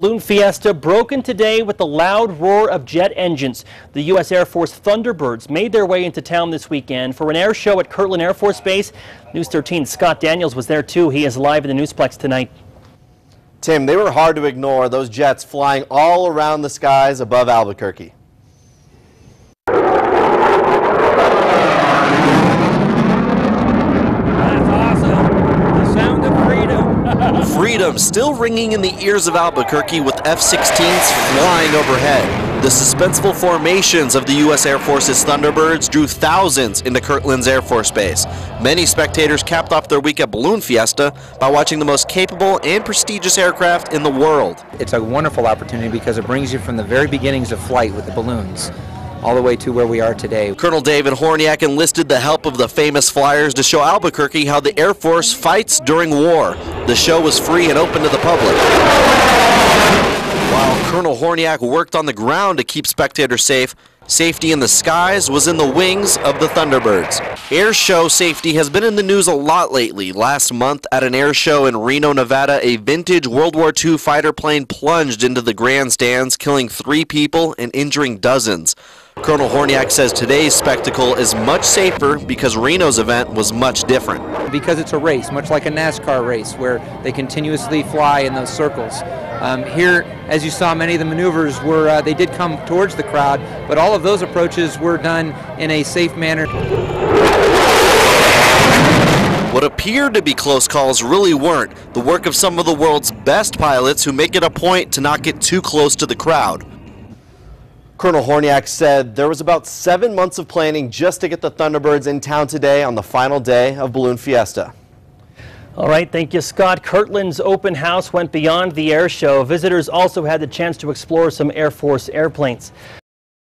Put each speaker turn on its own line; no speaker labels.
Balloon Fiesta broken today with the loud roar of jet engines. The US Air Force Thunderbirds made their way into town this weekend for an air show at Kirtland Air Force Base. News 13's Scott Daniels was there too. He is live in the Newsplex tonight.
Tim, they were hard to ignore, those jets flying all around the skies above Albuquerque.
Freedom still ringing in the ears of Albuquerque with F-16s flying overhead. The suspenseful formations of the US Air Force's Thunderbirds drew thousands into Kirtland's Air Force Base. Many spectators capped off their week at Balloon Fiesta by watching the most capable and prestigious aircraft in the world.
It's a wonderful opportunity because it brings you from the very beginnings of flight with the balloons all the way to where we are today.
Colonel David Horniak enlisted the help of the famous flyers to show Albuquerque how the Air Force fights during war. The show was free and open to the public. While Colonel Horniak worked on the ground to keep spectators safe, safety in the skies was in the wings of the Thunderbirds. Air show safety has been in the news a lot lately. Last month at an air show in Reno, Nevada, a vintage World War II fighter plane plunged into the grandstands, killing 3 people and injuring dozens. Colonel Horniak says today's spectacle is much safer because Reno's event was much different.
Because it's a race, much like a NASCAR race, where they continuously fly in those circles. Here, as you saw, many of the maneuvers were, they did come towards the crowd, but all of those approaches were done in a safe manner.
What appeared to be close calls really weren't. The work of some of the world's best pilots who make it a point to not get too close to the crowd.
Colonel Horniak said there was about 7 months of planning just to get the Thunderbirds in town today on the final day of Balloon Fiesta.
All right, thank you, Scott. Kirtland's open house went beyond the air show. Visitors also had the chance to explore some Air Force airplanes.